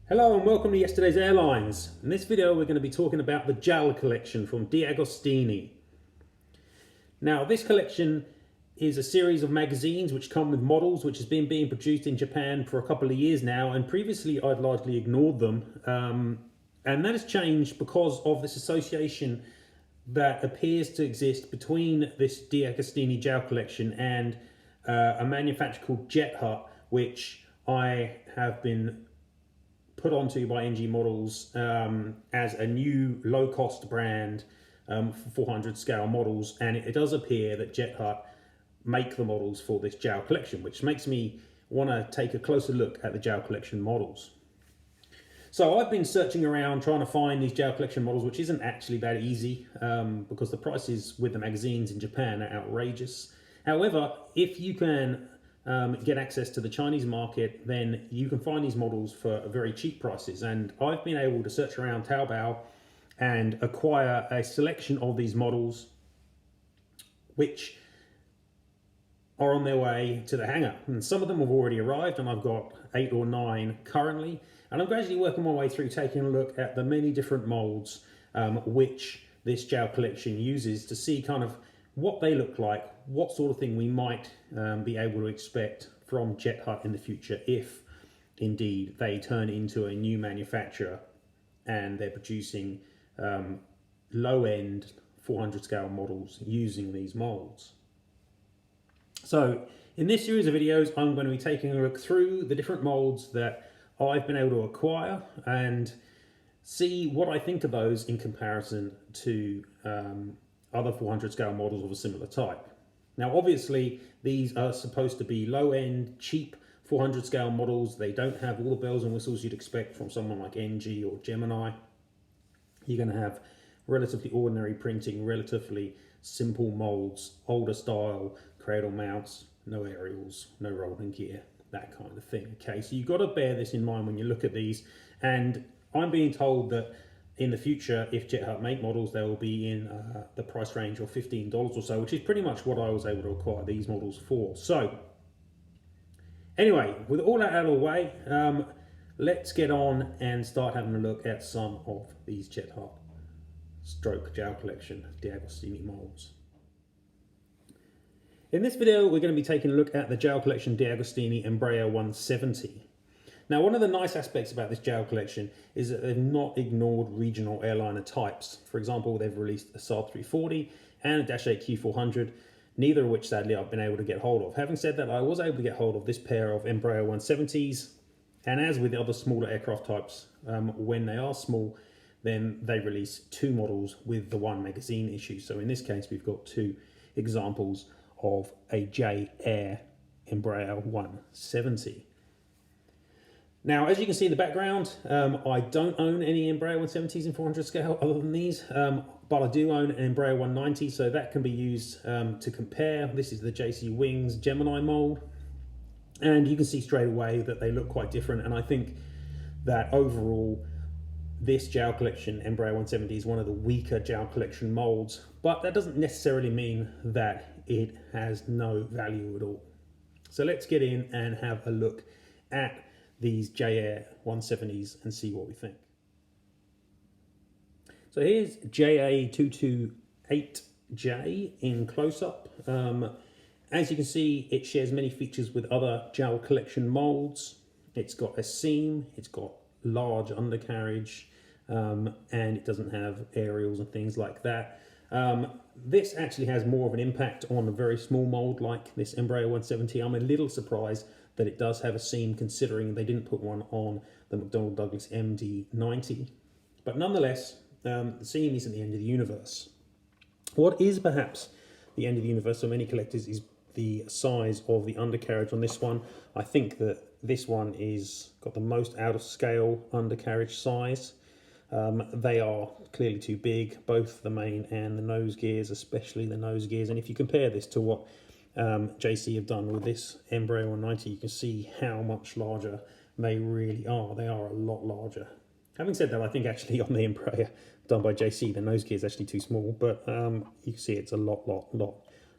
Hello and welcome to yesterday's Airlines. In this video we're going to be talking about the JAL Collection from Agostini. Now this collection is a series of magazines which come with models which has been being produced in Japan for a couple of years now, and previously I'd largely ignored them, and that has changed because of this association that appears to exist between this Agostini JAL Collection and a manufacturer called Jet Hut, which I have been put onto by ngmodels as a new low-cost brand for 400 scale models, and it does appear that Jet Hut make the models for this JAL Collection, which makes me want to take a closer look at the JAL Collection models. So I've been searching around trying to find these JAL Collection models, which isn't actually that easy because the prices with the magazines in Japan are outrageous. However, if you can get access to the Chinese market, then you can find these models for very cheap prices. And I've been able to search around Taobao and acquire a selection of these models which are on their way to the hangar. And some of them have already arrived, and I've got 8 or 9 currently. And I'm gradually working my way through taking a look at the many different molds which this JAL Collection uses to see kind of what they look like, what sort of thing we might be able to expect from Jet Hut in the future if indeed they turn into a new manufacturer and they're producing low-end 400 scale models using these molds. So in this series of videos I'm going to be taking a look through the different molds that I've been able to acquire and see what I think of those in comparison to other 400 scale models of a similar type. Now obviously these are supposed to be low-end, cheap 400 scale models. They don't have all the bells and whistles you'd expect from someone like NG or Gemini. You're going to have relatively ordinary printing, relatively simple molds, older style, cradle mounts, no aerials, no rolling gear, that kind of thing. Okay, so you've got to bear this in mind when you look at these, and I'm being told that in the future, if Jet Hut make models, they will be in the price range of $15 or so, which is pretty much what I was able to acquire these models for. So anyway, with all that out of the way, let's get on and start having a look at some of these Jet Hut stroke JAL Collection Agostini molds. In this video, we're going to be taking a look at the JAL Collection Agostini Embraer 170. Now, one of the nice aspects about this JAL Collection is that they've not ignored regional airliner types. For example, they've released a Saab 340 and a Dash 8 Q400, neither of which sadly I've been able to get hold of. Having said that, I was able to get hold of this pair of Embraer 170s, and as with the other smaller aircraft types, when they are small, then they release 2 models with the 1 magazine issue. So in this case, we've got 2 examples of a J-Air Embraer 170. Now, as you can see in the background, I don't own any Embraer 170s in 400 scale other than these, but I do own an Embraer 190, so that can be used to compare. This is the jcwings Gemini mold, and you can see straight away that they look quite different, and I think that overall this JAL Collection Embraer 170 is one of the weaker JAL Collection molds, but that doesn't necessarily mean that it has no value at all. So let's get in and have a look at these JAir 170s and see what we think. So here's JA228J in close-up. As you can see, it shares many features with other JAL Collection molds. It's got a seam, it's got large undercarriage, and it doesn't have aerials and things like that. This actually has more of an impact on a very small mold like this Embraer 170. I'm a little surprised that it does have a seam, considering they didn't put one on the McDonnell Douglas MD-90. But nonetheless, the seam isn't the end of the universe. What is perhaps the end of the universe for many collectors is the size of the undercarriage on this one. I think that this one is got the most out of scale undercarriage size. They are clearly too big, both the main and the nose gears, especially the nose gears. And if you compare this to what JC have done with this Embraer 190, you can see how much larger they really are. They are a lot larger. Having said that, I think actually on the Embraer done by JC, the nose gear is actually too small, but you can see it's a lot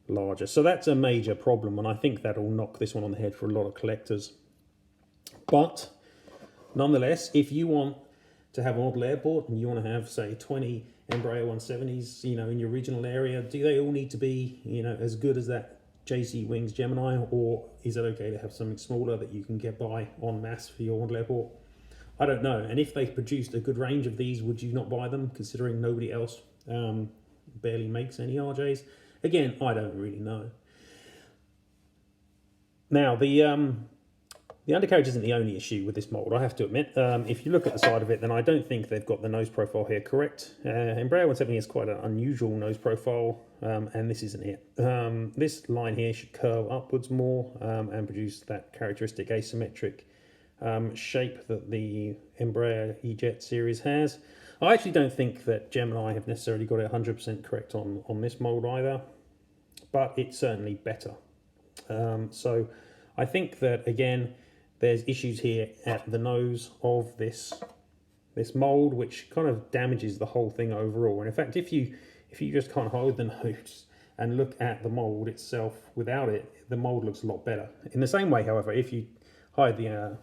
larger. So that's a major problem, and I think that'll knock this one on the head for a lot of collectors. But Nonetheless, if you want to have a model airport and you want to have, say, 20 Embraer 170s, you know, in your regional area, do they all need to be, you know, as good as that jcwings Gemini, or is it okay to have something smaller that you can get by en masse for your model airport? I don't know. And if they produced a good range of these, would you not buy them, considering nobody else barely makes any RJs? Again, I don't really know. Now, the undercarriage isn't the only issue with this mould, I have to admit. If you look at the side of it, then I don't think they've got the nose profile here correct. Embraer 170 has quite an unusual nose profile, and this isn't it. This line here should curve upwards more and produce that characteristic asymmetric shape that the Embraer E-Jet series has. I actually don't think that Gemini have necessarily got it 100% correct on this mould either, but it's certainly better. So I think that, again, there's issues here at the nose of this mould, which kind of damages the whole thing overall. And in fact, if you just can't hold the nose and look at the mould itself without it, the mould looks a lot better. In the same way, however, if you hide the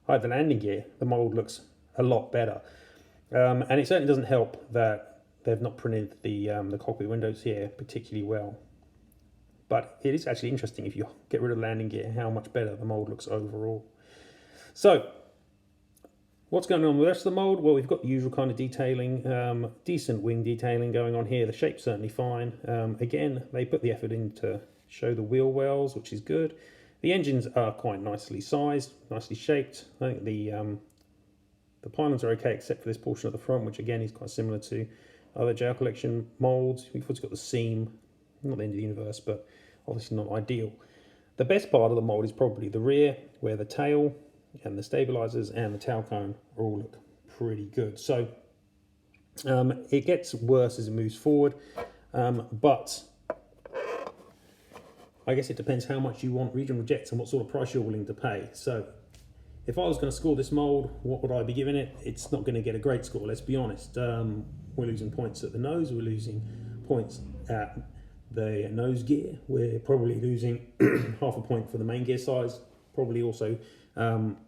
landing gear, the mould looks a lot better. And it certainly doesn't help that they've not printed the cockpit windows here particularly well. But it is actually interesting, if you get rid of the landing gear, how much better the mould looks overall. So, what's going on with the rest of the mould? Well, we've got the usual kind of detailing, decent wing detailing going on here. The shape's certainly fine. Again, they put the effort in to show the wheel wells, which is good. The engines are quite nicely sized, nicely shaped. I think the pylons are okay, except for this portion of the front, which again is quite similar to other JAL Collection moulds. We've also got the seam, not the end of the universe, but obviously not ideal. The best part of the mould is probably the rear, where the tail and the stabilizers and the tail cone all look pretty good. So it gets worse as it moves forward, but I guess it depends how much you want regional jets and what sort of price you're willing to pay. So if I was going to score this mould, what would I be giving it? It's not going to get a great score, let's be honest. We're losing points at the nose, we're losing points at the nose gear, we're probably losing half a point for the main gear size, probably also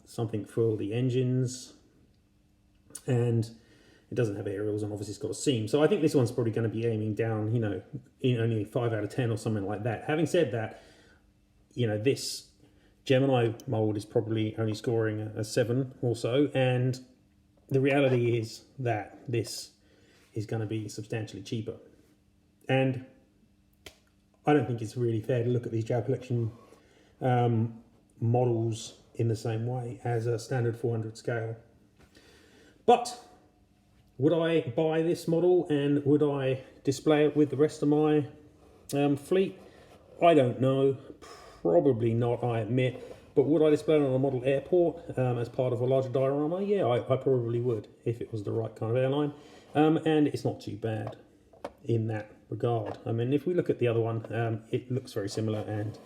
something for the engines, and it doesn't have aerials, and obviously it's got a seam. So I think this one's probably going to be aiming down, you know, in only 5 out of 10 or something like that. Having said that, you know, this Gemini mould is probably only scoring a 7 or so, and the reality is that this is going to be substantially cheaper. And I don't think it's really fair to look at these JAL Collection models in the same way as a standard 400 scale. But would I buy this model and would I display it with the rest of my fleet? I don't know. Probably not, I admit. But would I display it on a model airport as part of a larger diorama? Yeah, I probably would, if it was the right kind of airline. And it's not too bad in that regard. I mean, if we look at the other one, it looks very similar, and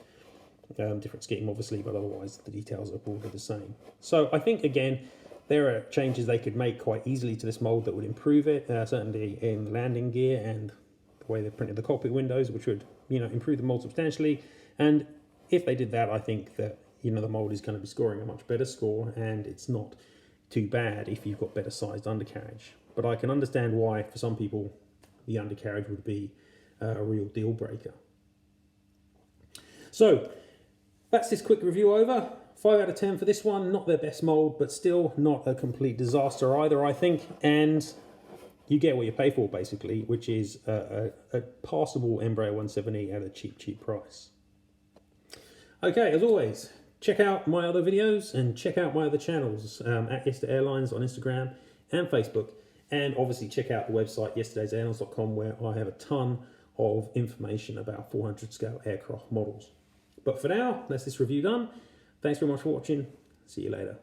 different scheme obviously, but otherwise the details are broadly the same. So I think, again, there are changes they could make quite easily to this mould that would improve it, certainly in the landing gear and the way they printed the cockpit windows, which would, you know, improve the mould substantially. And if they did that, I think that, you know, the mould is going to be scoring a much better score, and it's not too bad if you've got better sized undercarriage. But I can understand why, for some people, the undercarriage would be a real deal breaker. So that's this quick review over. 5 out of 10 for this one. Not their best mould, but still not a complete disaster either, I think. And you get what you pay for, basically, which is a passable Embraer 170 at a cheap price. Okay, as always, check out my other videos and check out my other channels at Airlines on Instagram and Facebook. And obviously check out the website yesterdaysairlines.com, where I have a ton of information about 400 scale aircraft models. But for now, that's this review done. Thanks very much for watching. See you later.